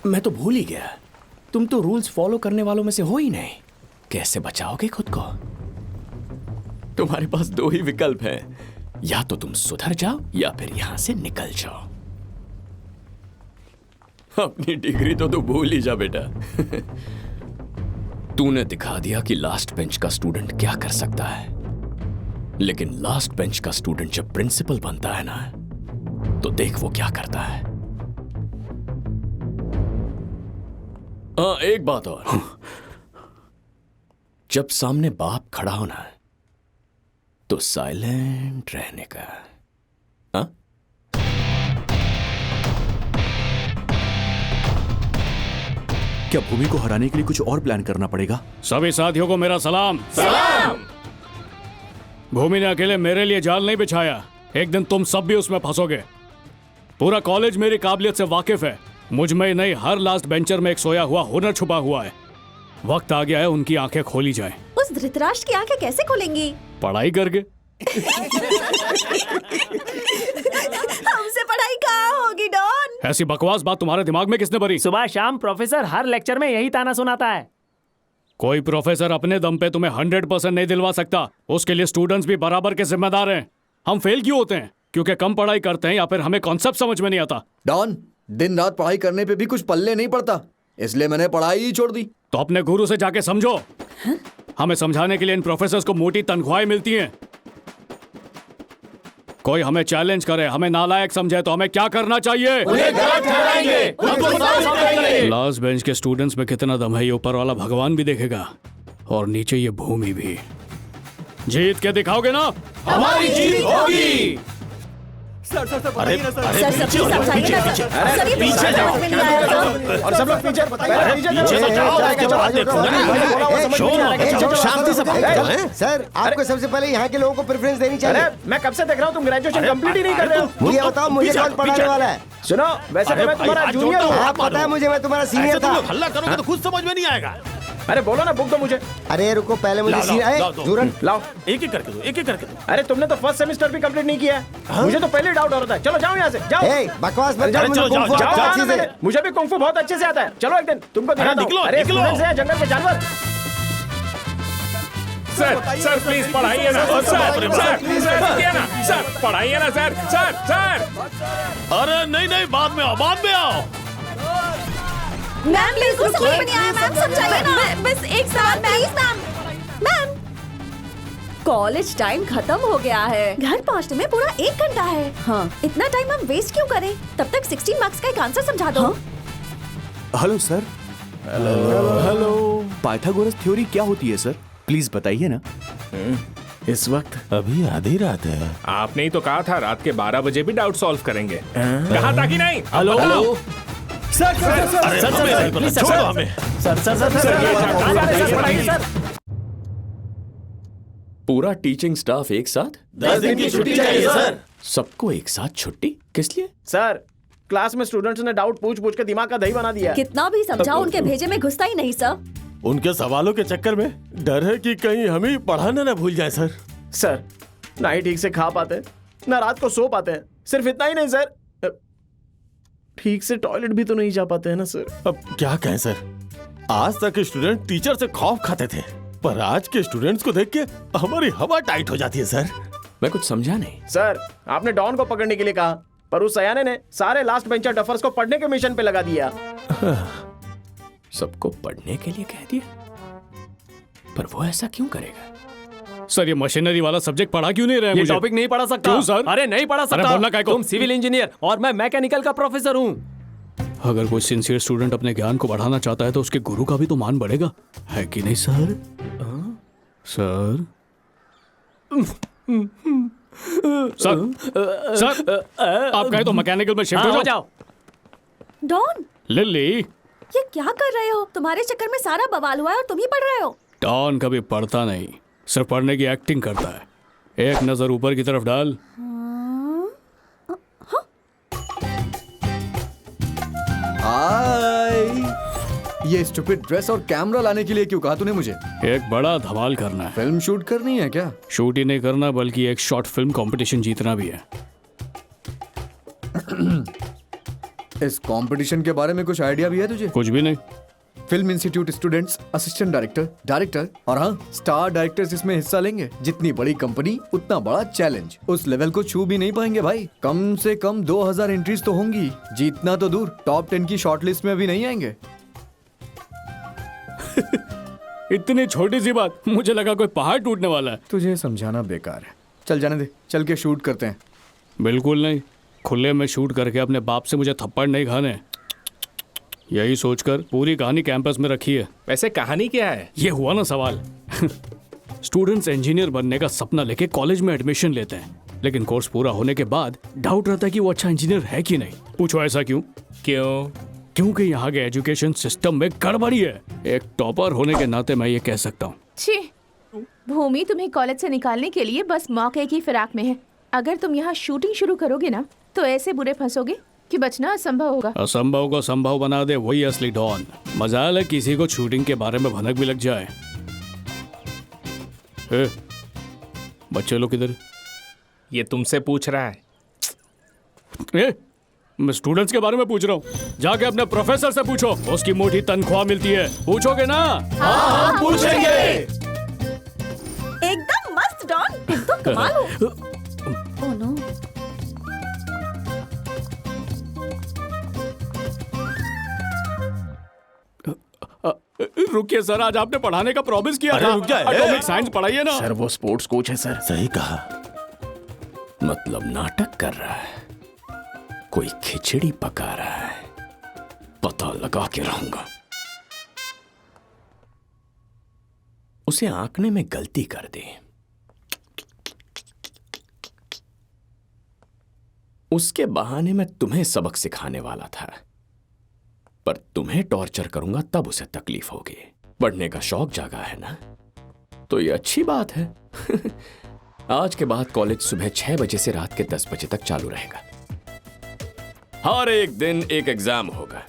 मैं तो भूल ही गया, तुम तो रूल्स फॉलो करने वालों में से हो ही नहीं। कैसे बचाओगे खुद को? तुम्हारे पास दो ही विकल्प हैं, या तो तुम सुधर जाओ या फिर यहां से निकल जाओ। अपनी डिग्री तो तू भूल ही जा बेटा। तूने दिखा दिया कि लास्ट बेंच का स्टूडेंट क्या कर सकता है, लेकिन लास्ट बेंच का स्टूडेंट जब प्रिंसिपल बनता है ना, तो देख वो क्या करता है। एक बात और, जब सामने बाप खड़ा होना तो साइलेंट रहने का। हाँ? क्या भूमि को हराने के लिए कुछ और प्लान करना पड़ेगा? सभी साथियों को मेरा सलाम। सलाम। भूमि ने अकेले मेरे लिए जाल नहीं बिछाया, एक दिन तुम सब भी उसमें फंसोगे। पूरा कॉलेज मेरी काबिलियत से वाकिफ है। मुझ में ही नहीं, हर लास्ट बेंचर में एक सोया हुआ हुनर छुपा हुआ है। वक्त आ गया है उनकी आंखें खोली जाएं। उस धृतराष्ट्र की आंखें कैसे खुलेंगी? पढ़ाई करके। हमसे पढ़ाई कहाँ होगी डॉन? ऐसी बकवास बात तुम्हारे दिमाग में किसने भरी? सुबह शाम प्रोफेसर हर लेक्चर में यही ताना सुनाता है। कोई प्रोफेसर अपने दम पे तुम्हें 100% नहीं दिलवा सकता। उसके लिए स्टूडेंट्स भी बराबर के जिम्मेदार हैं। हम फेल क्यों होते हैं? क्योंकि कम पढ़ाई करते हैं या फिर हमें कॉन्सेप्ट समझ में नहीं आता। डॉन, दिन रात पढ़ाई करने पे भी कुछ पल्ले नहीं पड़ता, इसलिए मैंने पढ़ाई ही छोड़ दी। तो अपने गुरु से जाके समझो। हमें समझाने के लिए इन प्रोफेसर्स को मोटी तनख्वाहें मिलती हैं। कोई हमें चैलेंज करे, हमें नालायक समझे तो हमें क्या करना चाहिए? उन्हें गलत ठहराएंगे, उनको साफ समझाएंगे। लास्ट बेंच के स्टूडेंट्स में कितना दम है ये ऊपर वाला भगवान भी देखेगा, और नीचे ये भूमि भी। जीत के दिखाओगे ना? हमारी जीत होगी। सर सर सर अरे बताइए ना सर। सर सब चीज समझाइए ना सर। सर ये पीछे जाओ। समझ में नहीं आया सर। और सब लोग पीछे शांति से। सर आपको सबसे पहले यहाँ के लोगों को प्रेफरेंस देनी चाहिए। मैं कब से देख रहा हूँ तुम ग्रेजुएशन कंप्लीट ही नहीं कर रहे हो। मुझे बताओ मुझे कौन पढ़ाने वाला है? सुनो, वैसे तो मैं तुम्हारा जूनियर हूँ। आप पता है मुझे, मैं तुम्हारा सीनियर था। हल्ला करोगे तो खुद समझ में नहीं आएगा। अरे बोलो ना, बुक दो मुझे। अरे रुको पहले मुझे जूरन लाओ। एक एक करके दो, एक एक करके दो। अरे तुमने तो फर्स्ट सेमेस्टर भी कंप्लीट नहीं किया है। मुझे तो पहले डाउट हो रहा था। चलो जाओ यहाँ से, जाओ। ए, बकवास मत कर, मुझे चलो, कुंग फू जाओ, आता है अच्छे से। मुझे भी कुंग फू बहुत अच्छे से आता है। चलो एक दिन तुमको दिखाता हूँ। निकलो, अरे निकलो। स्टूडेंट्स हैं जंगल के जानवर। सर प्लीज पढ़ाइए ना सर। सर पढ़ाइए ना सर। अरे नहीं नहीं, बाद में आओ, बाद में आओ। मैम प्लीज कुछ समझ में नहीं आया, मैम समझाइए ना। बस एक सवाल मैम। कॉलेज टाइम खत्म हो गया है, घर पहुंचने में पूरा 1 घंटा है। हाँ, इतना टाइम हम वेस्ट क्यों करें? तब तक 16 मार्क्स का एक आंसर समझा दो। Hello sir. Hello. Pythagoras theory क्या होती है सर? प्लीज बताइए ना। इस वक्त अभी आधी रात है। आपने ही तो कहा था रात के 12 बजे भी डाउट सॉल्व करेंगे। कहा था कि नहीं? Hello hello. सर छोड़ो हमें। पूरा टीचिंग स्टाफ एक साथ? 10 दिन की छुट्टी चाहिए सर। सबको एक साथ छुट्टी किस लिए? सर, क्लास में स्टूडेंट्स ने डाउट पूछ पूछ के दिमाग का दही बना दिया। कितना भी समझाओ उनके भेजे में घुसता ही नहीं सर। उनके सवालों के चक्कर में डर है कि कहीं हमें ही पढ़ाना ना भूल जाए सर। सर, ना ही ठीक से खा पाते हैं, ना रात को सो पाते हैं। सिर्फ इतना ही नहीं सर, ठीक से टॉयलेट भी तो नहीं जा पाते हैं ना सर। अब क्या कहें सर, आज तक के स्टूडेंट टीचर से खौफ खाते थे, पर आज के स्टूडेंट्स को देख के हमारी हवा टाइट हो जाती है सर। मैं कुछ समझा नहीं। सर, आपने डॉन को पकड़ने के लिए कहा, पर उस सयाने ने सारे लास्ट बेंचर डफर्स को पढ़ने के मिशन पे लगा दिया। सबको पढ़ने के लिए कह दिया, पर वो ऐसा क्यों करेगा? सर ये मशीनरी वाला सब्जेक्ट पढ़ा क्यों नहीं रहे? ये टॉपिक नहीं पढ़ा सकता। क्यों सर? अरे नहीं पढ़ा सकता। बोलना काय को? तुम सिविल इंजीनियर और मैं मैकेनिकल का प्रोफेसर हूँ। अगर कोई सिंसियर स्टूडेंट अपने ज्ञान को बढ़ाना चाहता है तो उसके गुरु का भी तो मान बढ़ेगा, है कि नहीं सर? सर आप कहे तो मैकेनिकल में शिफ्ट हो जाओ। डॉन, लिली ये क्या कर रहे हो? तुम्हारे चक्कर में सारा बवाल हुआ है और तुम ही पढ़ रहे हो। डॉन कभी पढ़ता नहीं, सिर्फ पढ़ने की एक्टिंग करता है। एक नजर ऊपर की तरफ डाल। हाय, ये स्टूपिड ड्रेस और कैमरा लाने के लिए क्यों कहा तूने मुझे? एक बड़ा धमाल करना है। फिल्म शूट करनी है क्या? शूट ही नहीं करना बल्कि एक शॉर्ट फिल्म कंपटीशन जीतना भी है। इस कंपटीशन के बारे में कुछ आइडिया भी है तुझे? कुछ भी नहीं। Film institute students, assistant director, director और हाँ स्टार डायरेक्टर्स इसमें हिस्सा लेंगे। जितनी बड़ी कंपनी उतना बड़ा चैलेंज। उस लेवल को छू भी नहीं पाएंगे भाई। कम से कम 2000 एंट्रीज तो होंगी। जीतना तो दूर, टॉप 10 की शॉर्टलिस्ट में भी नहीं आएंगे। इतनी छोटी सी बात, मुझे लगा कोई पहाड़ टूटने वाला है। तुझे समझाना बेकार है। चल जाने दे, चल के शूट करते हैं। बिल्कुल नहीं, खुले में शूट करके अपने बाप से मुझे थप्पड़ नहीं खाने। यही सोचकर पूरी कहानी कैंपस में रखी है। वैसे कहानी क्या है? ये हुआ ना सवाल। स्टूडेंट्स इंजीनियर बनने का सपना लेके कॉलेज में एडमिशन लेते हैं, लेकिन कोर्स पूरा होने के बाद डाउट रहता है कि वो अच्छा इंजीनियर है कि नहीं। पूछो ऐसा क्यों? क्योंकि यहाँ के एजुकेशन सिस्टम में गड़बड़ी है। एक टॉपर होने के नाते मैं ये कह सकता हूँ। छी, भूमि तुम्हें कॉलेज से निकालने के लिए बस मौके की फिराक में है। अगर तुम यहाँ शूटिंग शुरू करोगे ना तो ऐसे बुरे फंसोगे कि बचना असंभव होगा। असंभव को संभव बना दे वही असली डॉन। मजाल है किसी को शूटिंग के बारे में भनक भी लग जाए। बच्चे लोग किधर? ये तुमसे पूछ रहा है। मैं स्टूडेंट्स के बारे में पूछ रहा हूँ। जाके अपने प्रोफेसर से पूछो, उसकी मोटी तनख्वाह मिलती है। पूछोगे ना? हाँ, पूछेंगे। एकदम मस्त डॉन, तुम तो कमाल हो। Oh no. रुकिए सर, आज आपने पढ़ाने का प्रॉमिस किया था। रुक जाए। एटॉमिक साइंस पढ़ाइए ना। सर वो स्पोर्ट्स कोच है सर। सही कहा। मतलब नाटक कर रहा है, कोई खिचड़ी पका रहा है। पता लगा के रहूंगा। उसे आंकने में गलती कर दी। उसके बहाने मैं तुम्हें सबक सिखाने वाला था, पर तुम्हें टॉर्चर करूंगा तब उसे तकलीफ होगी। पढ़ने का शौक जागा है ना, तो ये अच्छी बात है। आज के बाद कॉलेज सुबह 6 बजे से रात के 10 बजे तक चालू रहेगा। हर एक दिन एक एग्जाम होगा।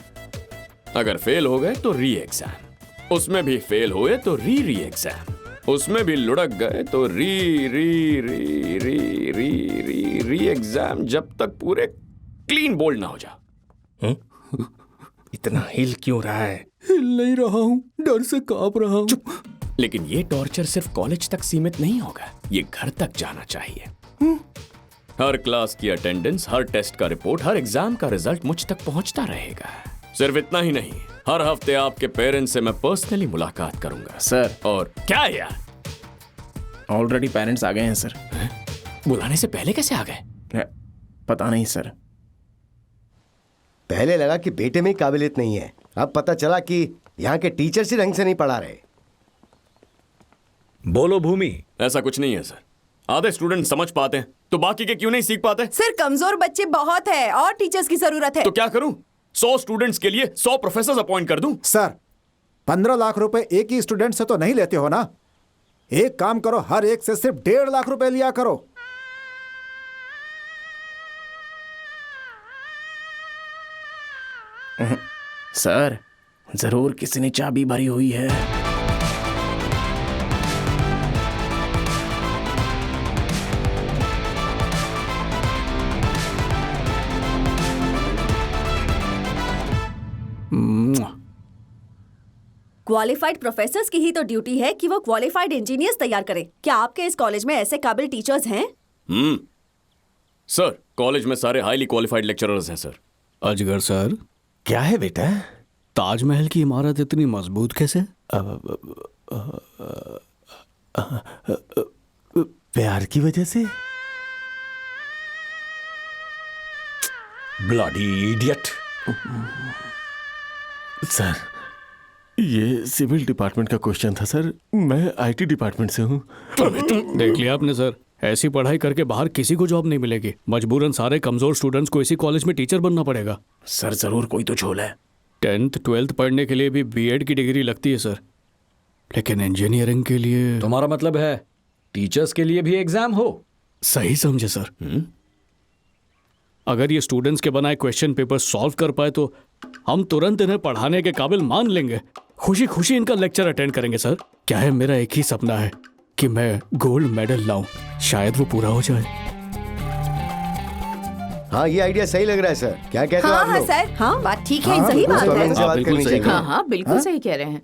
अगर फेल हो गए तो री एग्जाम, उसमें भी फेल हुए तो री एग्जाम, उसमें भी लुढ़क गए तो री एग्जाम, जब तक पूरे क्लीन बोल्ड ना हो जाओ। इतना हिल क्यों रहा है? हिल नहीं रहा हूं, डर से कांप रहा हूं। लेकिन ये टॉर्चर सिर्फ कॉलेज तक सीमित नहीं होगा, ये घर तक जाना चाहिए। हर क्लास की अटेंडेंस, हर टेस्ट का रिपोर्ट, हर एग्जाम का रिजल्ट मुझ तक पहुंचता रहेगा। सिर्फ इतना ही नहीं, हर हफ्ते आपके पेरेंट्स से मैं पर्सनली मुलाकात करूंगा। सर और क्या यार? ऑलरेडी पेरेंट्स आ गए हैं सर। बुलाने से पहले कैसे आ गए? पता नहीं सर। पहले लगा कि बेटे में काबिलियत नहीं है, अब पता चला कि यहाँ के टीचर्स ही ढंग से नहीं पढ़ा रहे। बोलो भूमि। ऐसा कुछ नहीं है सर, आधे स्टूडेंट समझ पाते हैं तो बाकी के क्यों नहीं सीख पाते? सर कमजोर बच्चे बहुत है और टीचर्स की जरूरत है। तो क्या करूं? 100 स्टूडेंट्स के लिए 100 प्रोफेसर अपॉइंट कर दूं? सर 15 लाख रुपए एक ही स्टूडेंट से तो नहीं लेते हो ना। एक काम करो, हर एक से सिर्फ 1.5 लाख रुपए लिया करो। सर जरूर किसी ने चाबी भरी हुई है। क्वालिफाइड प्रोफेसर्स की ही तो ड्यूटी है कि वो क्वालिफाइड इंजीनियर्स तैयार करें। क्या आपके इस कॉलेज में ऐसे काबिल टीचर्स हैं? सर कॉलेज में सारे हाईली क्वालिफाइड लेक्चरर्स हैं सर। अजगर सर, क्या है बेटा? ताजमहल की इमारत इतनी मजबूत कैसे? प्यार की वजह से। Bloody idiot. सर ये सिविल डिपार्टमेंट का क्वेश्चन था सर, मैं आईटी डिपार्टमेंट से हूँ। देख लिया आपने सर, ऐसी पढ़ाई करके बाहर किसी को जॉब नहीं मिलेगी। मजबूरन सारे कमजोर स्टूडेंट्स को इसी कॉलेज में टीचर बनना पड़ेगा। सर जरूर कोई तो झोल है। 10th 12th पढ़ने के लिए भी बीएड की डिग्री लगती है सर, लेकिन इंजीनियरिंग के लिए। तुम्हारा मतलब है टीचर्स के लिए भी एग्जाम हो? सही समझे सर। अगर ये स्टूडेंट्स के बनाए क्वेश्चन पेपर सॉल्व कर पाए तो हम तुरंत इन्हें पढ़ाने के काबिल मान लेंगे। खुशी खुशी इनका लेक्चर अटेंड करेंगे सर। क्या है, मेरा एक ही सपना है कि मैं गोल्ड मेडल लाऊं, शायद वो पूरा हो जाए। हाँ ये आइडिया सही लग रहा है सर, क्या कहते हो हाँ आप हाँ लोग? सर, हाँ बात ठीक है, सही बात तो है। इनसे बात करनी चाहिए। हाँ हाँ बिल्कुल सही कह रहे हैं।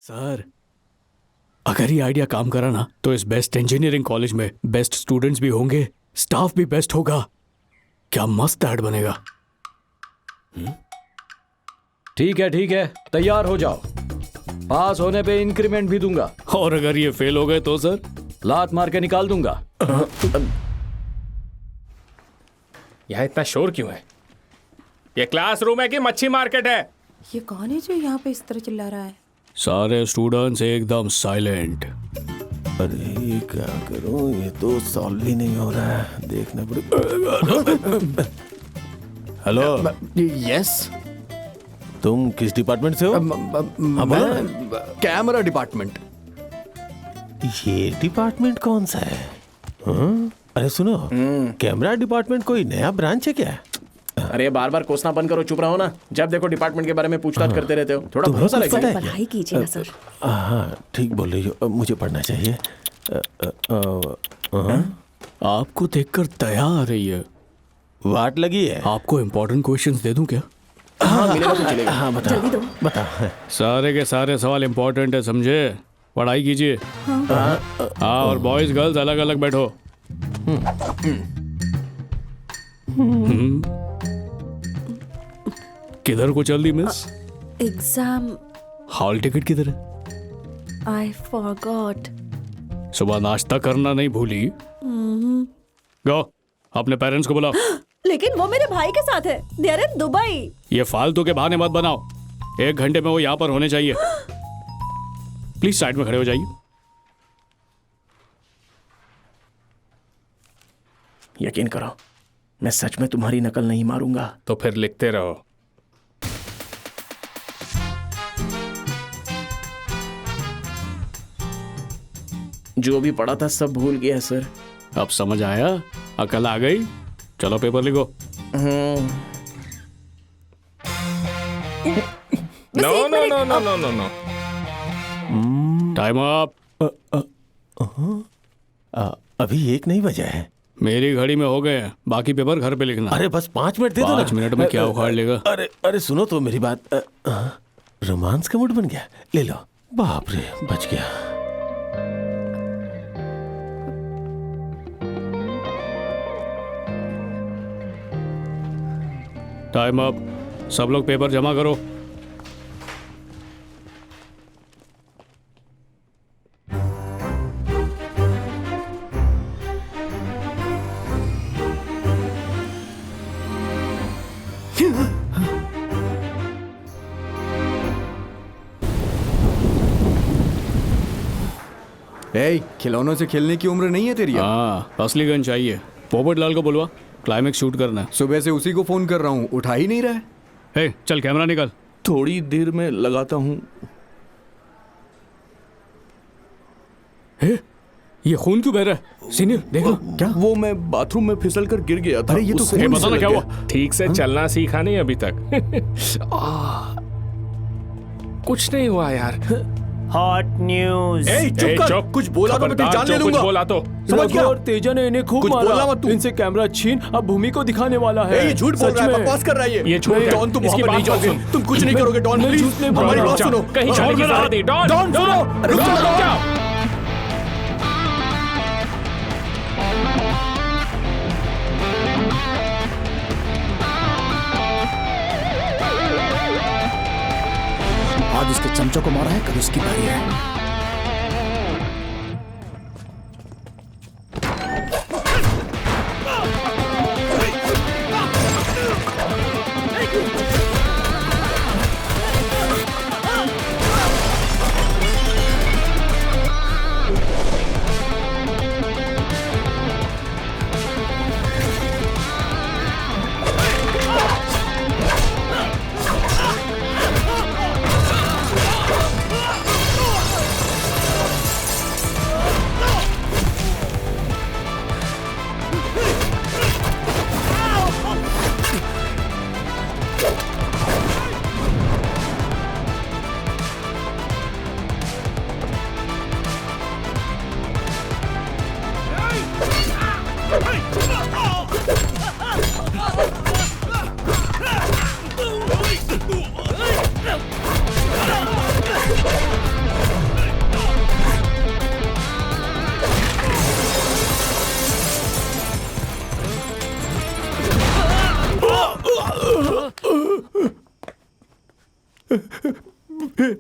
सर, अगर ये आइडिया काम करा ना तो इस बेस्ट इंजीनियरिंग कॉलेज में बेस्ट स्टूडेंट्स भी होंगे, स्टाफ भी बेस्ट होगा। क्या मस्त ऐड बनेगा। ठीक है, तैयार हो जाओ। पास होने पे इंक्रीमेंट भी दूंगा। और अगर ये फेल हो गए तो सर? लात मार के निकाल दूंगा। यहाँ इतना शोर क्यों है? ये क्लासरूम है कि मच्छी मार्केट है? ये कौन है जो यहाँ पे इस तरह चिल्ला रहा है? सारे स्टूडेंट्स एकदम साइलेंट। अरे क्या करूं, ये तो सॉल्व ही नहीं हो रहा है, देखना पड़ेगा। हेलो। यस। तुम किस डिपार्टमेंट से हो? मैं कैमरा डिपार्टमेंट। ये डिपार्टमेंट कौन सा है? हाँ? अरे सुनो, कैमरा डिपार्टमेंट कोई नया ब्रांच है क्या? अरे बार बार कोसना बंद करो, चुप रहो ना। जब देखो डिपार्टमेंट के बारे में पूछताछ करते रहते हो, थोड़ा भरोसा रखिए। पढ़ाई कीजिए ना सर। हाँ ठीक बोल रही हो, मुझे पढ़ना चाहिए। आपको देखकर दया आ रही है। वाट लगी है। आपको इम्पोर्टेंट क्वेश्चंस दे दूं क्या? हाँ मिलेगा तो चलेगा। हाँ बता, जल्दी दो। बता। सारे के सारे सवाल इम्पोर्टेंट है, समझे? पढ़ाई कीजिए। हाँ और बॉयज गर्ल्स अलग अलग बैठो। किधर को चल दी मिस? एग्जाम। हॉल टिकट किधर है? I forgot. सुबह नाश्ता करना नहीं भूली? गो अपने पेरेंट्स को बुलाओ। लेकिन वो मेरे भाई के साथ है, दे आर इन दुबई। ये फालतू के बहाने मत बनाओ। 1 घंटे में वो यहाँ पर होने चाहिए। प्लीज साइड में खड़े हो जाइए। यकीन करो, मैं सच में तुम्हारी नकल नहीं मारूंगा। तो फिर लिखते रहो। जो भी पढ़ा था सब भूल गया सर। अब समझ आया? अकल आ गई? चलो पेपर लिखो। No no no no no no no. Time up. अभी 1 नहीं बजा है। मेरी घड़ी में हो गए हैं, बाकी पेपर घर पे लिखना। अरे बस 5 मिनट दे दो ना। 5 मिनट में क्या उखाड़ लेगा? अरे सुनो तो मेरी बात। रोमांस का मूड बन गया, ले लो। बाप रे, बच गया। Time up. सब लोग पेपर जमा करो। खिलौनों से खेलने की उम्र नहीं है तेरी। हाँ, असली गन चाहिए। पोपट लाल को बुलवा, क्लाइमेक्स शूट करना है। सुबह से उसी को फोन कर रहा हूँ, उठा ही नहीं रहा है। हे, चल कैमरा निकाल। थोड़ी देर में लगाता हूँ। ये खून क्यों बह रहा है? सीनियर देखो। क्या? वो मैं बाथरूम में फिसल कर गिर गया था। अरे ये तो खून बताना से क्या लग हुआ? गया। ठीक से चलना सीखा नहीं अभी तक? कुछ नहीं हुआ यार। Hot news. चुप, कुछ बोला तो मैं तेरी जान ले लूंगा। बोला तो समझ गया? और तेजा ने इन्हें खूब कुछ बोलना मारा। मत तू। इनसे कैमरा छीन अब भूमि को दिखाने वाला है। ये झूठ बोल सच रहा है, में। बकवास कर रहा है ये झूठ है। डॉन, तुम वहां इसकी पर नहीं बात मत जाओगे, सुन। तुम कुछ नहीं करोगे डॉन, मैं प्लीज झूठ नहीं बोल हमारी रहा। बात सुनो। कहीं जाने की जरूरत नहीं। डॉन सुनो, रुक जाओ। आज उसके चमचों को मारा है, कल उसकी बारी है।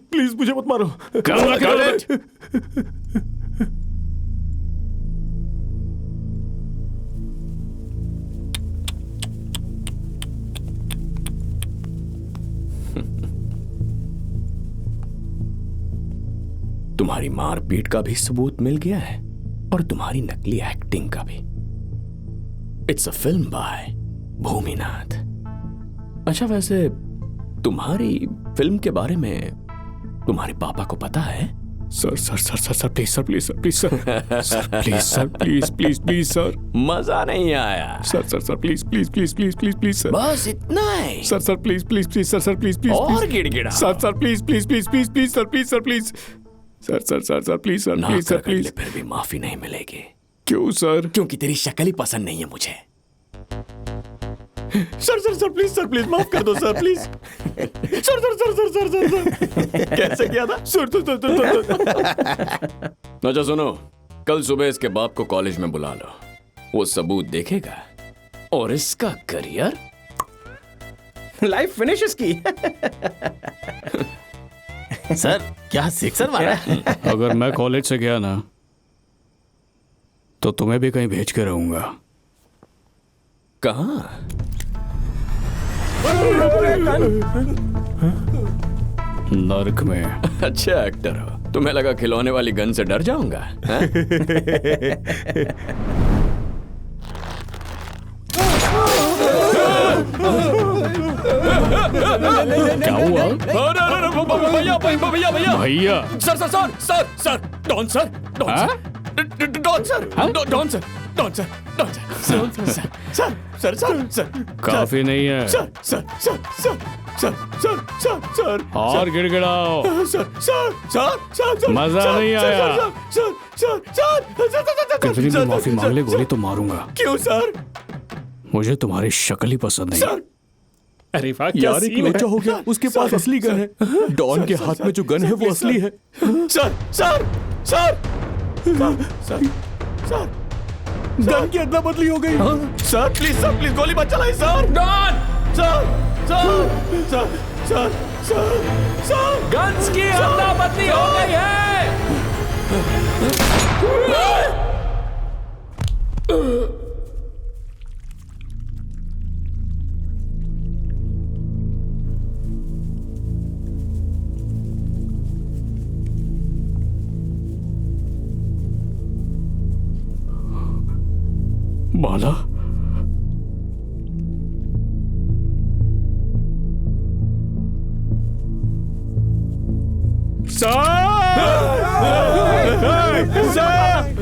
प्लीज मुझे मत मारो। तुम्हारी मारपीट का भी सबूत मिल गया है और तुम्हारी नकली एक्टिंग का भी। It's a film bye Bhuminath. अच्छा, वैसे तुम्हारी फिल्म के बारे में तुम्हारे पापा को पता है? Sir sir sir sir sir please sir please sir please sir please sir please please please sir मजा नहीं आया। Sir sir sir please please please please please please sir बस इतना है। Sir sir please please please sir sir please please और गिड़गिड़ा। Sir sir please please please please please sir please sir please sir sir sir sir please sir ना please sir कर please. ले, फिर भी माफी नहीं मिलेगी। क्यों सर? क्योंकि तेरी शक्ल ही पसंद नहीं है मुझे। Sir sir sir please, sir please माफ कर दो sir, please. Sir sir sir sir sir sir sir कैसे किया था? Sir sir sir sir. अच्छा सुनो, कल सुबह इसके बाप को कॉलेज में बुला लो। वो सबूत देखेगा और इसका करियर लाइफ फिनिश इसकी। सर क्या सिक्सर मारा है? अगर मैं कॉलेज से गया ना तो तुम्हें भी कहीं भेज के रहूंगा। कहां? नर्क में। अच्छा एक्टर हो, तुम्हें लगा खिलौने वाली गन से डर जाऊंगा? क्या हुआ? भैया भैया भैया भैया sir sir sir sir sir don sir don sir don sir don sir don sir don sir sir sir sir sir काफी नहीं है। Sir sir sir sir sir sir sir sir और गिड़गिड़ाओ। सर सर सर सर मजा नहीं आया। Sir sir sir कितनी भी माफी मांग ले, गोली तो मारूंगा। क्यों सर? मुझे तुम्हारी शक्ल ही पसंद नहीं। सर अरे वाह, क्या यार एक सीन है। लोचा हो गया, उसके पास असली गन है। डॉन के हाथ में जो गन है वो असली है। Sir sir sir sir sir gun की अदला बदली हो गई। सर प्लीज गोली मत चलाइए sir. Don sir sir sir sir sir sir guns की अदला बदली हो गई है। माला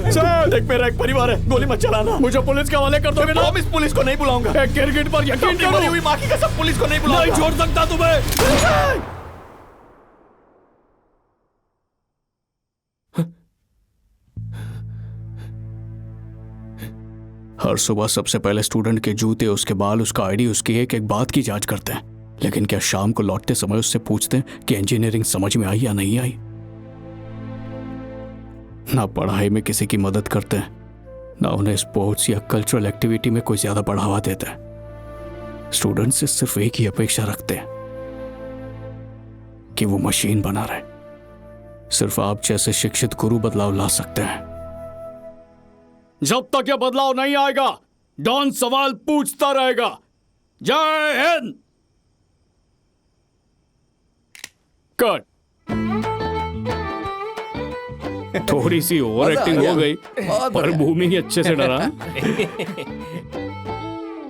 सर देख, मेरा एक परिवार है, गोली मत चलाना। मुझे पुलिस के हवाले कर दोगे ना? प्रॉमिस, पुलिस को नहीं बुलाऊंगा। एक गिरगिट पर यकीन अपनी मरी हुई माँ की कसम, पुलिस को नहीं बुलाऊंगा। नहीं छोड़ सकता तुम्हें। हर सुबह सबसे पहले स्टूडेंट के जूते, उसके बाल, उसका आईडी, उसकी एक एक बात की जांच करते हैं। लेकिन क्या शाम को लौटते समय उससे पूछते हैं कि इंजीनियरिंग समझ में आई या नहीं आई? ना पढ़ाई में किसी की मदद करते हैं, ना उन्हें स्पोर्ट्स या कल्चरल एक्टिविटी में कोई ज्यादा बढ़ावा देते हैं। स्टूडेंट से सिर्फ एक ही अपेक्षा रखते हैं कि वो मशीन बना रहे। सिर्फ आप जैसे शिक्षित गुरु बदलाव ला सकते हैं। जब तक यह बदलाव नहीं आएगा, डॉन सवाल पूछता रहेगा। जय हिंद। कट। थोड़ी सी ओवर एक्टिंग हो गई, पर भूमि अच्छे से डरा।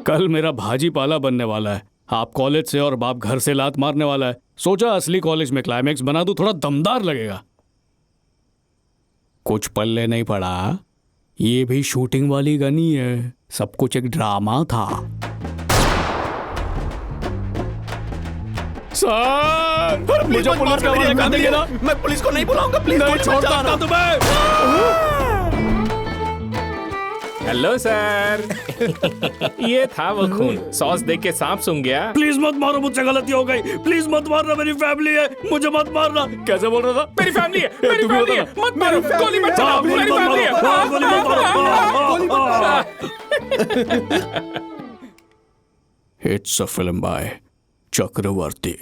कल मेरा भाजी पाला बनने वाला है। आप कॉलेज से और बाप घर से लात मारने वाला है। सोचा असली कॉलेज में क्लाइमैक्स बना दूं, थोड़ा दमदार लगेगा। कुछ पल्ले नहीं पड़ा। ये भी शूटिंग वाली गनी है, सब कुछ एक ड्रामा था। सर, मुझे पुलिस का हवाले कर देंगे ना? मैं पुलिस को नहीं बुलाऊंगा, प्लीज। नहीं छोड़ता ना तुम्हें। Hello sir. ये था वो खून, सॉस देख के सांप सूंघ गया। प्लीज मत मारो, मुझसे गलती हो गई। प्लीज मत मारना, मेरी फैमिली है, मुझे मत मारना। कैसे बोल रहा था? मेरी फैमिली है, मेरी फैमिली है, मत मारो, गोली मत चलाओ, मेरी फैमिली है। इट्स अ फिल्म बाय चक्रवर्ती।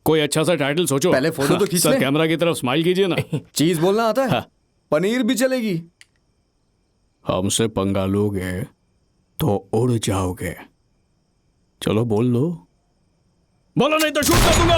कोई अच्छा सा टाइटल सोचो। पहले फोटो तो खींच सर, ले। कैमरा की तरफ स्माइल कीजिए ना। चीज बोलना आता है? पनीर भी चलेगी। हमसे पंगा लोगे तो उड़ जाओगे। चलो बोल लो। बोलो नहीं तो शूट कर दूंगा।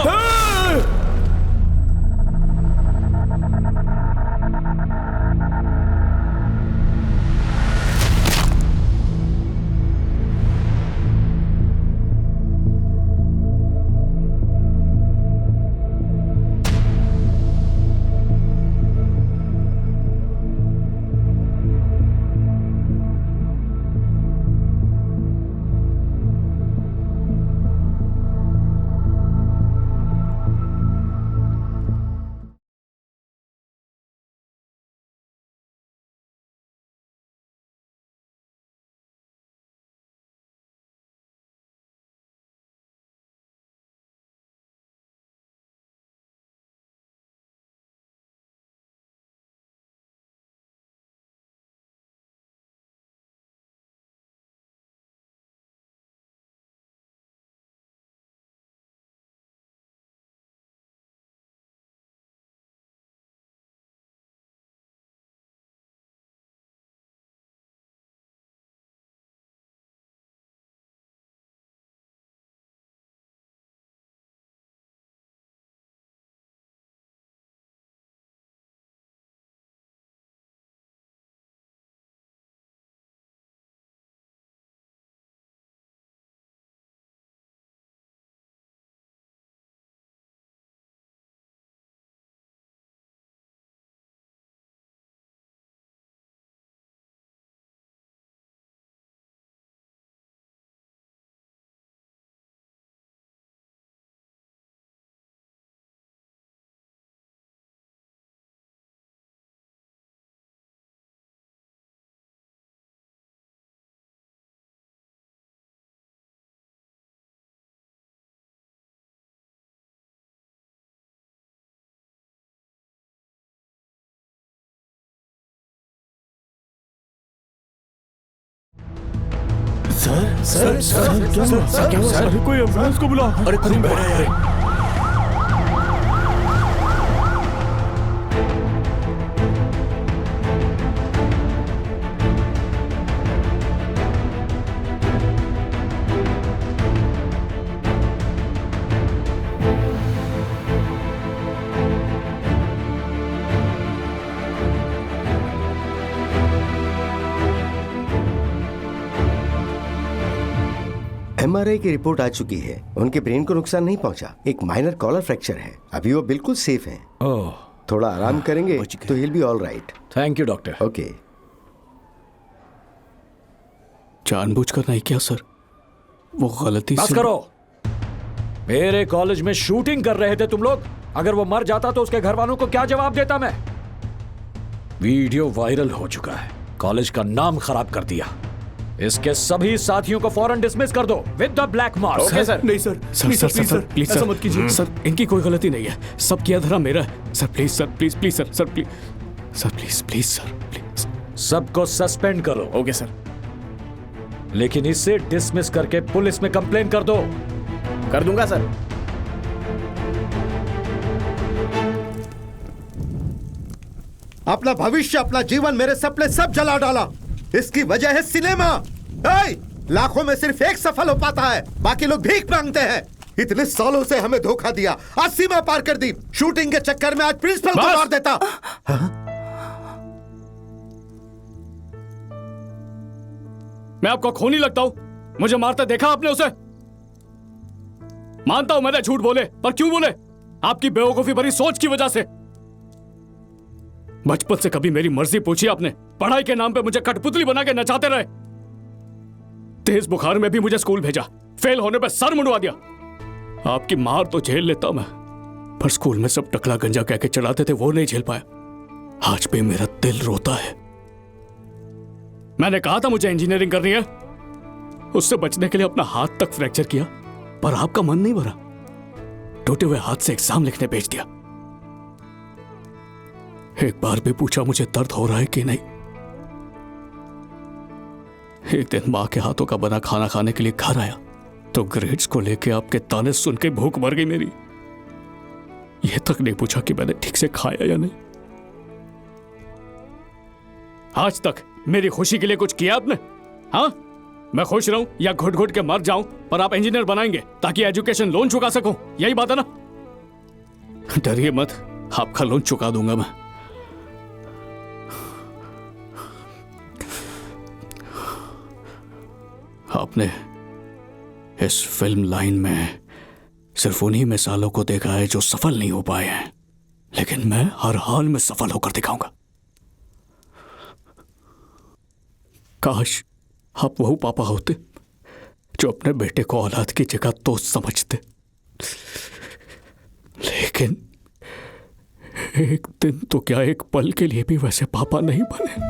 सर क्या हुआ? सर कोई एम्बुलेंस को बुला। अरे खून बह रहा है। एमआरआई की रिपोर्ट आ चुकी है। उनके ब्रेन को नुकसान नहीं पहुंचा, एक माइनर कॉलर फ्रैक्चर है। अभी वो बिल्कुल सेफ हैं। ओह, थोड़ा आराम करेंगे तो he will be all right. Thank you doctor. Okay. जानबूझकर नहीं किया सर, वो गलती बस से। करो। मेरे कॉलेज में शूटिंग कर रहे थे तुम लोग। अगर वो मर जाता तो उसके घर वालों को क्या जवाब देता मैं? वीडियो वायरल हो चुका है, कॉलेज का नाम खराब कर दिया। इसके सभी साथियों को फौरन डिसमिस कर दो with the black mark. Okay sir. नहीं सर, सर प्लीज ऐसा मत कीजिए सर, इनकी कोई गलती नहीं है, सब किया धरा मेरा है sir. Please sir, please please sir, sir please sir, please please sir, please. सबको सस्पेंड करो। Okay sir. लेकिन इसे डिसमिस करके पुलिस में कंप्लेन कर दो। कर दूंगा सर। अपना भविष्य, अपना जीवन, मेरे सपने सब जला डाला। इसकी वजह है सिनेमा। लाखों में सिर्फ एक सफल हो पाता है, बाकी लोग भीख मांगते हैं। इतने सालों से हमें धोखा दिया, आज सीमा पार कर दी। शूटिंग के चक्कर में आज प्रिंसिपल को मार देता। मैं आपको खूनी लगता हूं? मुझे मारते देखा आपने उसे? मानता हूं मैंने झूठ बोले, पर क्यों बोले? आपकी बेवकूफी भरी सोच की वजह से। बचपन से कभी मेरी मर्जी पूछी आपने? पढ़ाई के नाम पे मुझे कठपुतली बना के नचाते रहे। तेज बुखार में भी मुझे स्कूल भेजा, फेल होने पे सर मुंडवा दिया। आपकी मार तो झेल लेता मैं, पर स्कूल में सब टकला गंजा कह के चढ़ाते थे, वो नहीं झेल पाया। आज भी मेरा दिल रोता है। मैंने कहा था मुझे इंजीनियरिंग करनी है, उससे बचने के लिए अपना हाथ तक फ्रैक्चर किया, पर आपका मन नहीं भरा। टूटे हुए हाथ से एग्जाम लिखने भेज दिया। एक बार भी पूछा मुझे दर्द हो रहा है कि नहीं। एक दिन मां के हाथों का बना खाना खाने के लिए घर आया तो ग्रेड्स को लेके आपके ताने सुन के भूख मर गई मेरी। यह तक नहीं पूछा कि मैंने ठीक से खाया या नहीं। आज तक मेरी खुशी के लिए कुछ किया आपने? हाँ, मैं खुश रहूं या घुट घुट के मर जाऊं, पर आप इंजीनियर बनाएंगे ताकि एजुकेशन लोन चुका सकूं, यही बात है ना? डरिए मत, आपका लोन चुका दूंगा मैं। आपने इस फिल्म लाइन में सिर्फ उन्हीं मिसालों को देखा है जो सफल नहीं हो पाए हैं, लेकिन मैं हर हाल में सफल होकर दिखाऊंगा। काश आप वही पापा होते जो अपने बेटे को औलाद की जगह दोस्त समझते, लेकिन एक दिन तो क्या एक पल के लिए भी वैसे पापा नहीं बने।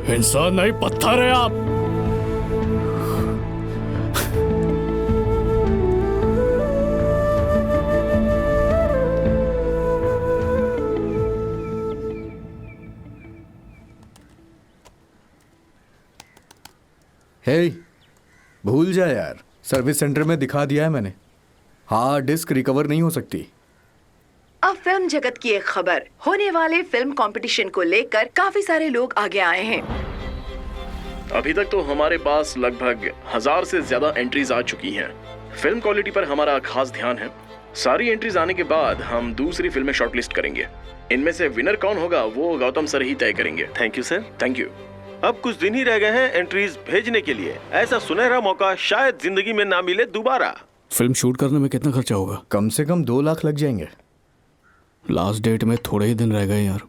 इंसान नहीं, पत्थर है आप। हे, भूल जा यार, सर्विस सेंटर में दिखा दिया है मैंने। हार्ड डिस्क रिकवर नहीं हो सकती। अब फिल्म जगत की एक खबर, होने वाले फिल्म कंपटीशन को लेकर काफी सारे लोग आगे आए हैं। अभी तक तो हमारे पास लगभग 1000 से ज्यादा एंट्रीज आ चुकी हैं। फिल्म क्वालिटी पर हमारा खास ध्यान है। सारी एंट्रीज आने के बाद हम दूसरी फिल्में शॉर्टलिस्ट करेंगे। इनमें से विनर कौन होगा वो गौतम सर ही तय करेंगे। Thank you sir. Thank you. अब कुछ दिन ही रह गए हैं एंट्रीज भेजने के लिए। ऐसा सुनहरा मौका शायद जिंदगी में ना मिले दोबारा। फिल्म शूट करने में कितना खर्चा होगा? कम से कम 2 लाख लग जाएंगे। लास्ट डेट में थोड़े ही दिन रह गए यार,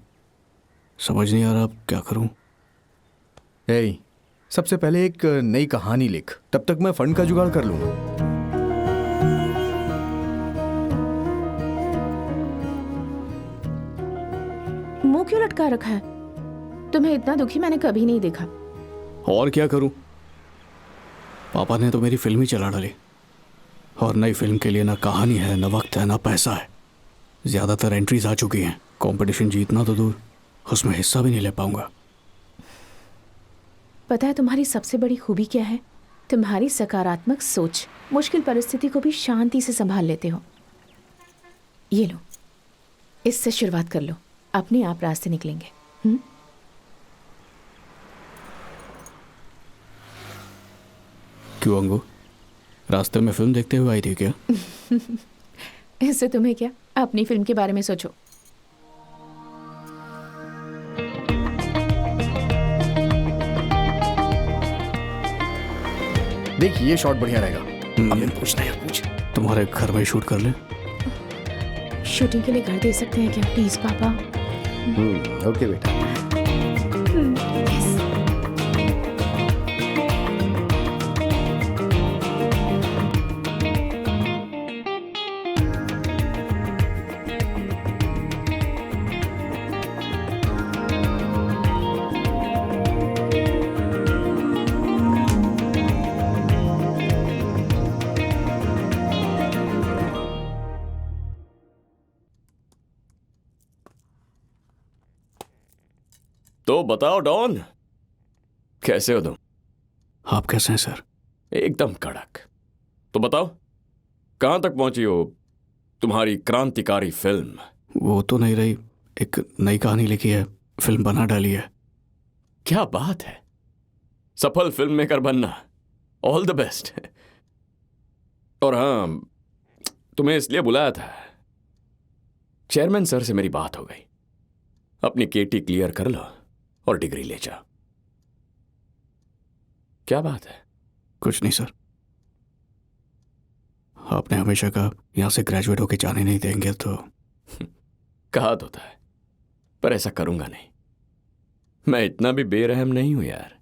समझ नहीं आ रहा अब क्या करूं। हे, सबसे पहले एक नई कहानी लिख, तब तक मैं फंड का जुगाड़ कर लूंगा। मुंह क्यों लटका रखा है? तुम्हें इतना दुखी मैंने कभी नहीं देखा। और क्या करूं, पापा ने तो मेरी फिल्म ही चला डाली, और नई फिल्म के लिए ना कहानी है, ना वक्त है, ना पैसा है। ज्यादातर एंट्रीज आ चुकी हैं। कंपटीशन जीतना तो दूर, उसमें हिस्सा भी नहीं ले पाऊंगा। पता है तुम्हारी सबसे बड़ी खूबी क्या है? तुम्हारी सकारात्मक सोच। मुश्किल परिस्थिति को भी शांति से संभाल लेते हो। ये लो, इससे शुरुआत कर लो, अपने आप रास्ते निकलेंगे। क्यों अंगू, रास्ते में फिल्म देखते हुए आई थी क्या? इससे तुम्हें क्या, अपनी फिल्म के बारे में सोचो। देख, ये शॉट बढ़िया रहेगा। अब पूछना है, पूछ। तुम्हारे घर में शूट कर ले। शूटिंग के लिए घर दे सकते हैं क्या प्लीज पापा? ओके बेटा। तो बताओ डॉन, कैसे हो तुम? आप कैसे हैं सर? एकदम कड़क। तो बताओ, कहां तक पहुंची हो तुम्हारी क्रांतिकारी फिल्म? वो तो नहीं रही, एक नई कहानी लिखी है, फिल्म बना डाली है। क्या बात है, सफल फिल्म मेकर बनना, ऑल द बेस्ट। और हाँ, तुम्हें इसलिए बुलाया था, चेयरमैन सर से मेरी बात हो गई, अपनी केटी क्लियर कर लो और डिग्री ले जाओ। क्या बात है? कुछ नहीं सर, आपने हमेशा कहा यहां से ग्रेजुएट होके जाने नहीं देंगे, तो कहा तो था, पर ऐसा करूंगा नहीं। मैं इतना भी बेरहम नहीं हूं यार।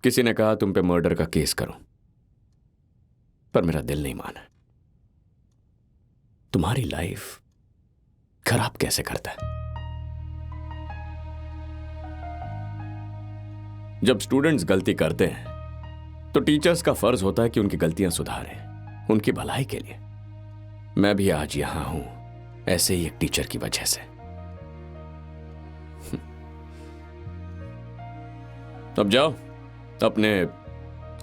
किसी ने कहा तुम पे मर्डर का केस करूं, पर मेरा दिल नहीं माना। तुम्हारी लाइफ खराब कैसे करता है? जब स्टूडेंट्स गलती करते हैं तो टीचर्स का फर्ज होता है कि उनकी गलतियां सुधारें, उनकी भलाई के लिए। मैं भी आज यहां हूं ऐसे ही एक टीचर की वजह से। अब जाओ, अपने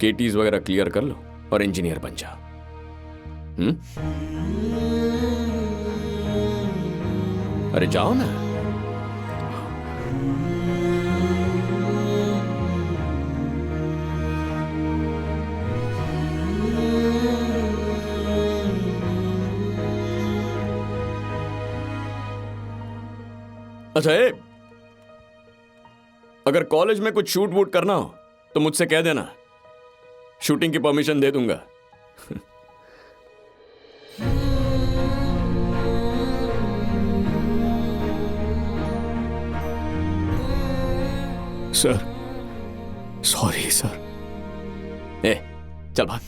केटीज वगैरह क्लियर कर लो और इंजीनियर बन जाओ। अरे जाओ ना। अच्छा, अगर कॉलेज में कुछ शूट वूट करना हो तो मुझसे कह देना, शूटिंग की परमिशन दे दूंगा। Sir, sorry sir. चल भाग।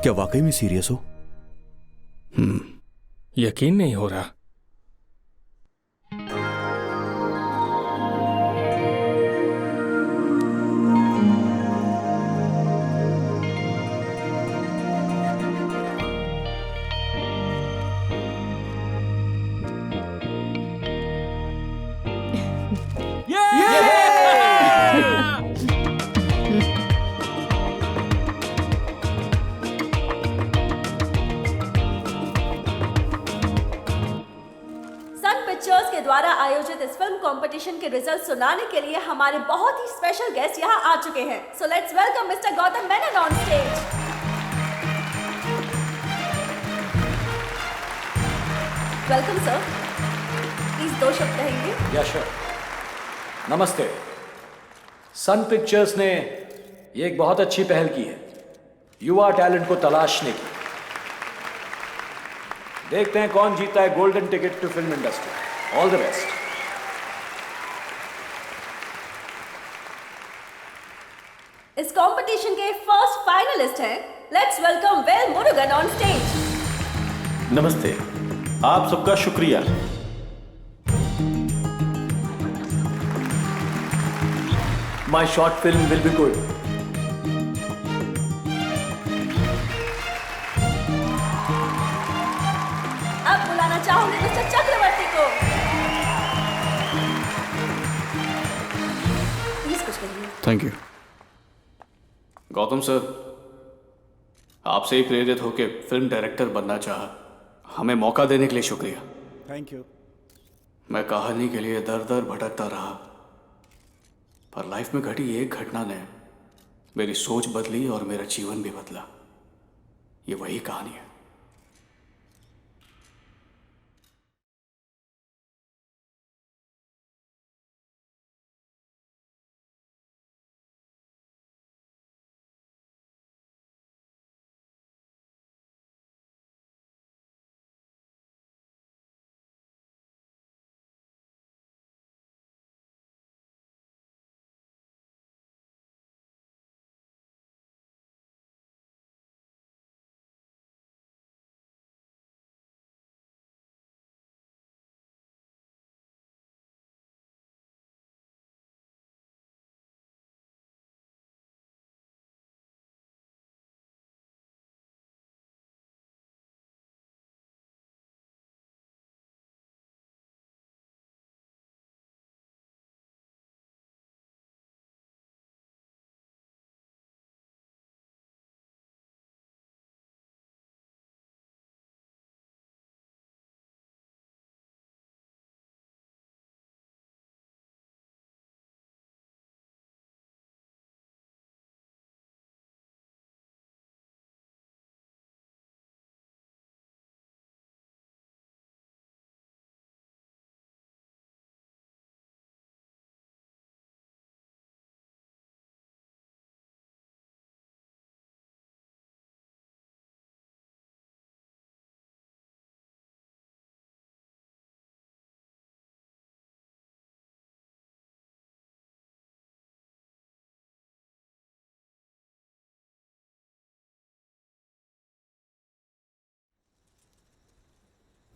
क्या वाकई में सीरियस हो? यकीन नहीं हो रहा। के द्वारा आयोजित इस फिल्म कंपटीशन के रिजल्ट सुनाने के लिए हमारे बहुत ही स्पेशल गेस्ट यहाँ आ चुके हैं। So let's welcome mister Gautam Menon on stage. Welcome sir, please 2 शब्द कहेंगे? Yes sir. नमस्ते। सन पिक्चर्स ने ये एक बहुत अच्छी पहल की है, युवा टैलेंट को तलाशने की। देखते हैं कौन जीता है golden ticket to film industry. All the best. इस कंपटीशन के फर्स्ट फाइनलिस्ट हैं, let's welcome Vel Murugan on stage. नमस्ते, आप सबका शुक्रिया। My short film will be good. अब बुलाना चाहूंगी मिस्टर चक्रवर्ती को। प्लीज कुछ कहिए। Thank you. गौतम सर, आपसे ही प्रेरित होकर फिल्म डायरेक्टर बनना चाहा, हमें मौका देने के लिए शुक्रिया। Thank you. मैं कहानी के लिए दर दर भटकता रहा, पर लाइफ में घटी एक घटना ने मेरी सोच बदली और मेरा जीवन भी बदला। ये वही कहानी है।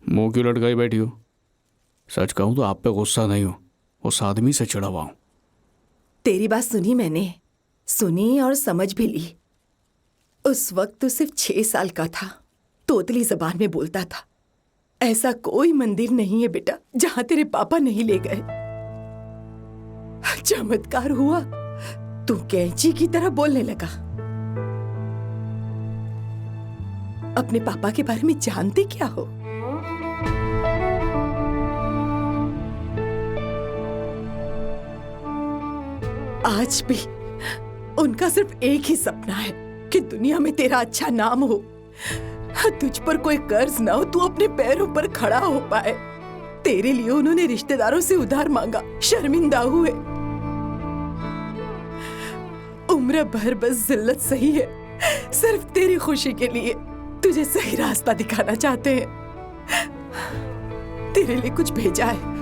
मुंह क्यों लटकाई बैठी हो? सच कहूं तो आप पे गुस्सा नहीं हो, उस आदमी से चिढ़ा हुआ हूं। तेरी बात सुनी मैंने, सुनी और समझ भी ली। उस वक्त तो सिर्फ 6 साल का था, तोतली जबान में बोलता था। ऐसा कोई मंदिर नहीं है बेटा जहां तेरे पापा नहीं ले गए। चमत्कार हुआ, तू कैंची की तरह बोलने लगा। अपने पापा के बारे में जानते क्या हो? आज भी उनका सिर्फ एक ही सपना है कि दुनिया में तेरा अच्छा नाम हो, तुझ पर कोई कर्ज ना हो, तू अपने पैरों पर खड़ा हो पाए। तेरे लिए उन्होंने रिश्तेदारों से उधार मांगा, शर्मिंदा हुए। उम्र भर बस जिल्लत सही है, सिर्फ तेरी खुशी के लिए तुझे सही रास्ता दिखाना चाहते हैं। तेरे लिए कुछ भेजा है।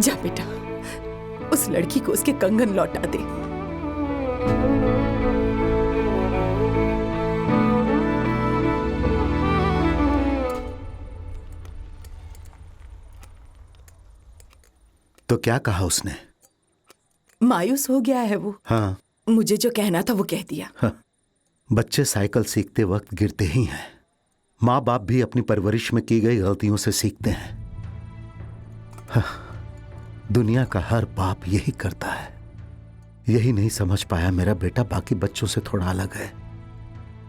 जा बेटा, उस लड़की को उसके कंगन लौटा दे। तो क्या कहा उसने? मायूस हो गया है वो। हाँ, मुझे जो कहना था वो कह दिया। हाँ, बच्चे साइकिल सीखते वक्त गिरते ही हैं। माँ बाप भी अपनी परवरिश में की गई गलतियों से सीखते हैं। हाँ, दुनिया का हर बाप यही करता है। यही नहीं समझ पाया मेरा बेटा बाकी बच्चों से थोड़ा अलग है।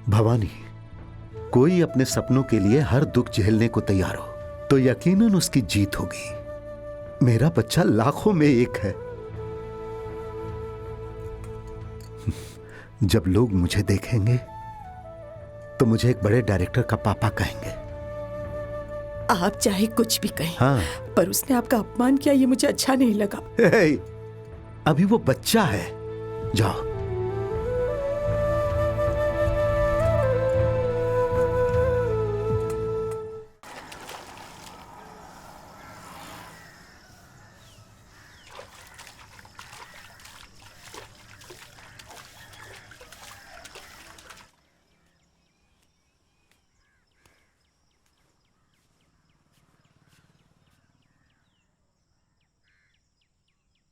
भवानी, कोई अपने सपनों के लिए हर दुख झेलने को तैयार हो तो यकीनन उसकी जीत होगी। मेरा बच्चा लाखों में एक है। जब लोग मुझे देखेंगे तो मुझे एक बड़े डायरेक्टर का पापा कहेंगे। आप चाहे कुछ भी कहें, हाँ, पर उसने आपका अपमान किया, ये मुझे अच्छा नहीं लगा। अभी वो बच्चा है। जाओ।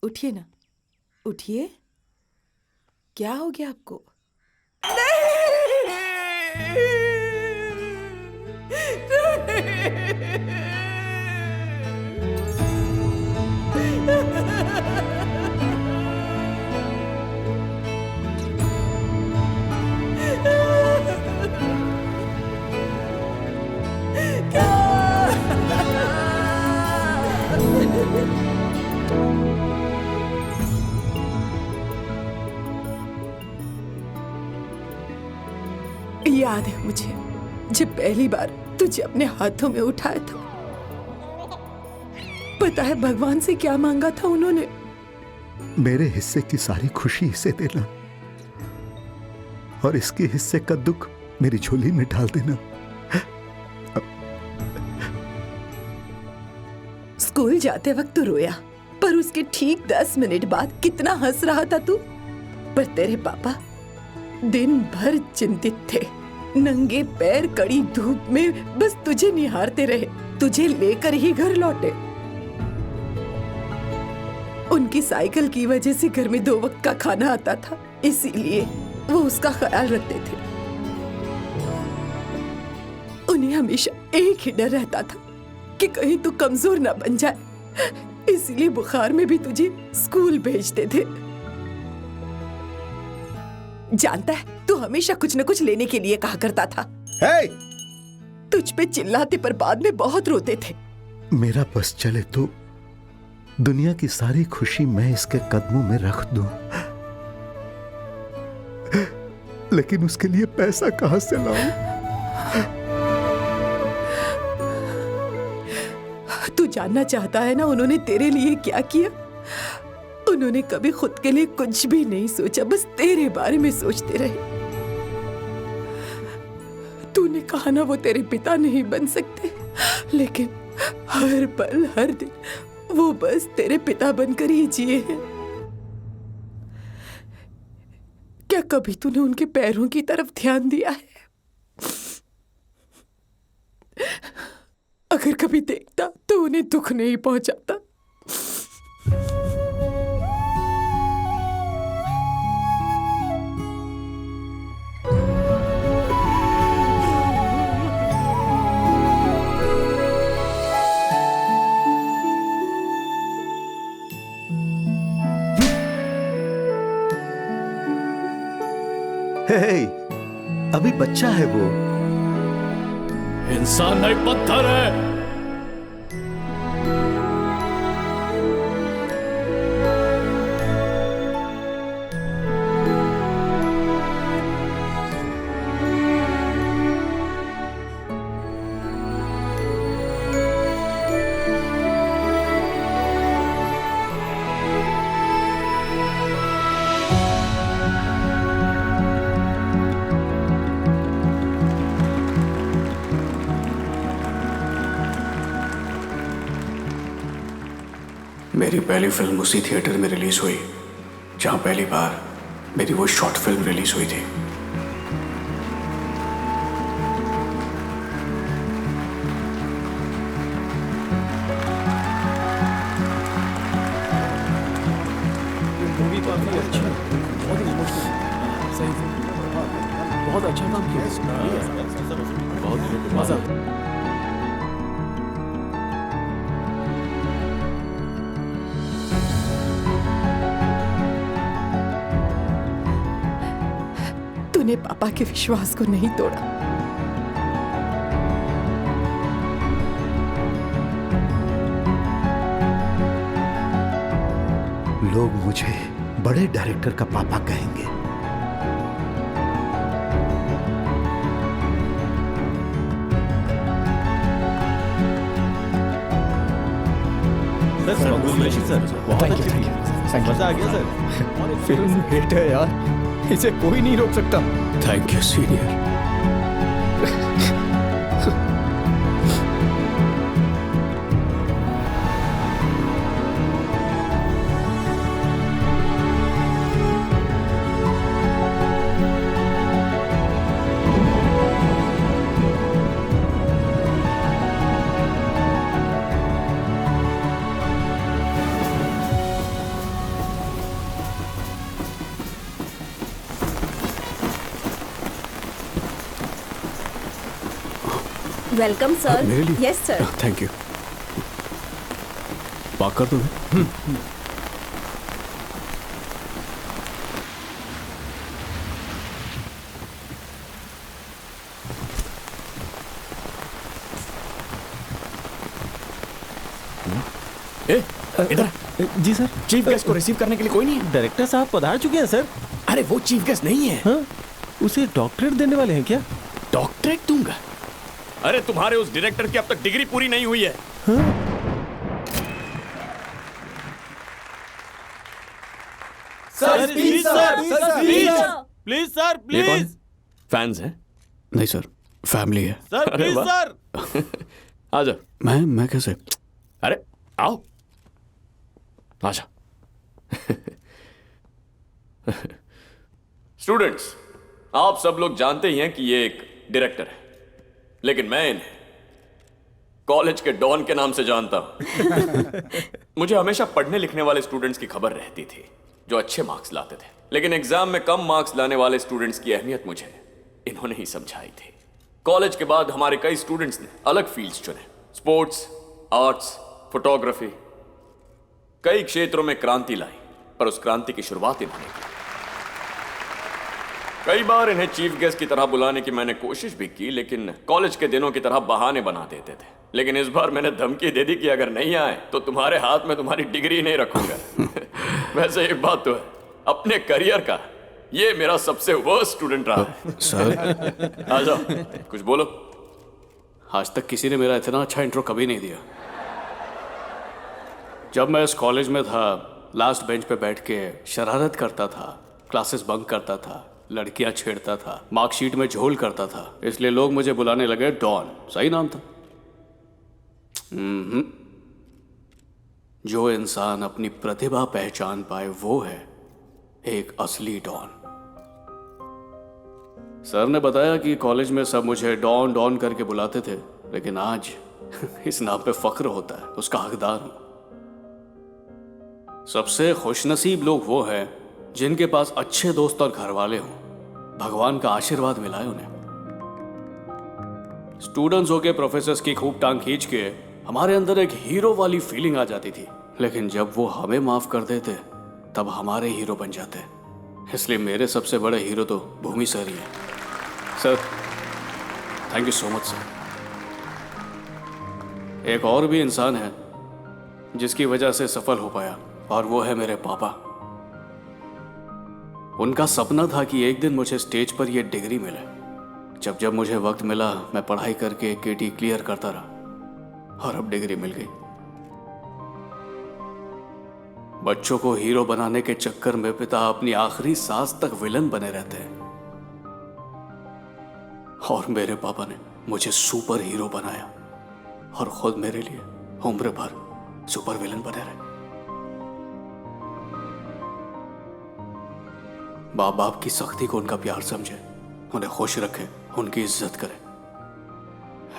उठिए ना, उठिए। क्या हो गया आपको? याद है मुझे जब पहली बार तुझे अपने हाथों में उठाया था। पता है भगवान से क्या मांगा था उन्होंने? मेरे हिस्से की सारी खुशी इसे देना और इसके हिस्से का दुख मेरी झोली में डाल देना। स्कूल जाते वक्त तो रोया, पर उसके ठीक 10 मिनट बाद कितना हंस रहा था तू। पर तेरे पापा दिन भर चिंतित थे, नंगे पैर कड़ी धूप में बस तुझे निहारते रहे, तुझे लेकर ही घर लौटे। उनकी साइकिल की वजह से घर में 2 वक्त का खाना आता था, इसीलिए वो उसका ख्याल रखते थे। उन्हें हमेशा एक ही डर रहता था कि कहीं तू कमजोर ना बन जाए, इसीलिए बुखार में भी तुझे स्कूल भेजते थे। जानता है, तू हमेशा कुछ न कुछ लेने के लिए कहा करता था। hey! तुझ पे चिल्लाते पर बाद में बहुत रोते थे। मेरा बस चले तो दुनिया की सारी खुशी मैं इसके कदमों में रख दूं, लेकिन उसके लिए पैसा कहां से लाऊं? तू जानना चाहता है ना उन्होंने तेरे लिए क्या किया? उन्होंने कभी खुद के लिए कुछ भी नहीं सोचा, बस तेरे बारे में सोचते रहे। तूने कहा ना वो तेरे पिता नहीं बन सकते, लेकिन हर पल हर दिन वो बस तेरे पिता बनकर ही जिए हैं। क्या कभी तूने उनके पैरों की तरफ ध्यान दिया है? अगर कभी देखता तो उन्हें दुख नहीं पहुंचाता। हे, अभी बच्चा है वो। इंसान नहीं पत्थर है। मेरी पहली फिल्म उसी थिएटर में रिलीज हुई जहां पहली बार मेरी वो शॉर्ट फिल्म रिलीज हुई थी। मूवी काफी अच्छी है, बहुत इमोशनल, सही बहुत अच्छा काम किया, बहुत मजा। तूने पापा के विश्वास को नहीं तोड़ा। लोग मुझे बड़े डायरेक्टर का पापा कहेंगे। मजा आ गया सर। फिल्म हिट है यार, इसे कोई नहीं रोक सकता। Thank you senior. Welcome sir. मेरे लिए? Yes sir. Thank you. पाक कर दो। इधर। जी सर। चीफ गेस्ट को रिसीव करने के लिए कोई नहीं है? डायरेक्टर साहब पधार चुके हैं सर। अरे वो चीफ गेस्ट नहीं है। हाँ? उसे डॉक्टरेट देने वाले हैं क्या? डॉक्टरेट दूंगा? अरे तुम्हारे उस डायरेक्टर की अब तक डिग्री पूरी नहीं हुई है। Sir please sir, please sir, please. Fans हैं? नहीं सर, फैमिली है। सर अरे प्लीज वाह। सर। आ जाओ। मैं कैसे? अरे आओ, आजा। स्टूडेंट्स, आप सब लोग जानते ही हैं कि ये एक डायरेक्टर है, लेकिन मैं इन्हें कॉलेज के डॉन के नाम से जानता हूं। मुझे हमेशा पढ़ने लिखने वाले स्टूडेंट्स की खबर रहती थी जो अच्छे मार्क्स लाते थे, लेकिन एग्जाम में कम मार्क्स लाने वाले स्टूडेंट्स की अहमियत मुझे इन्होंने ही समझाई थी। कॉलेज के बाद हमारे कई स्टूडेंट्स ने अलग फील्ड्स चुने, स्पोर्ट्स, आर्ट्स, फोटोग्राफी। कई क्षेत्रों में क्रांति लाई, पर उस क्रांति की शुरुआत इन्होंने की। कई बार इन्हें चीफ गेस्ट की तरह बुलाने की मैंने कोशिश भी की, लेकिन कॉलेज के दिनों की तरह बहाने बना देते थे। लेकिन इस बार मैंने धमकी दे दी कि अगर नहीं आए तो तुम्हारे हाथ में तुम्हारी डिग्री नहीं रखूंगा। वैसे एक बात तो है, अपने करियर का ये मेरा सबसे वर्स्ट स्टूडेंट रहा है। सर आ जाओ, कुछ बोलो। आज तक किसी ने मेरा इतना अच्छा इंट्रो कभी नहीं दिया। जब मैं इस कॉलेज में था, लास्ट बेंच पे बैठ के शरारत करता था, क्लासेस बंक करता था, लड़कियां छेड़ता था, मार्कशीट में झोल करता था, इसलिए लोग मुझे बुलाने लगे डॉन। सही नाम था। जो इंसान अपनी प्रतिभा पहचान पाए वो है एक असली डॉन। सर ने बताया कि कॉलेज में सब मुझे डॉन डॉन करके बुलाते थे, लेकिन आज इस नाम पे फख्र होता है, उसका हकदार हूं। सबसे खुशनसीब लोग वो हैं जिनके पास अच्छे दोस्त और घर वाले हों। भगवान का आशीर्वाद मिला है उन्हें। स्टूडेंट्स होके प्रोफेसर्स की खूब टांग खींच के हमारे अंदर एक हीरो वाली फीलिंग आ जाती थी, लेकिन जब वो हमें माफ कर देते तब हमारे हीरो बन जाते। इसलिए मेरे सबसे बड़े हीरो तो भूमि सर ही हैं। Sir, thank you so much sir. एक और भी इंसान है जिसकी वजह से सफल हो पाया, और वो है मेरे पापा। उनका सपना था कि एक दिन मुझे स्टेज पर यह डिग्री मिले। जब जब मुझे वक्त मिला मैं पढ़ाई करके केटी क्लियर करता रहा, और अब डिग्री मिल गई। बच्चों को हीरो बनाने के चक्कर में पिता अपनी आखिरी सांस तक विलन बने रहते हैं, और मेरे पापा ने मुझे सुपर हीरो बनाया और खुद मेरे लिए उम्र भर सुपर विलन बने रहे। बाप बाप की सख्ती को उनका प्यार समझे, उन्हें खुश रखे, उनकी इज्जत करे।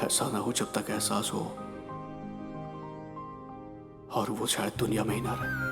ऐसा ना हो जब तक एहसास हो और वो शायद दुनिया में ही ना रहे।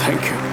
Thank you.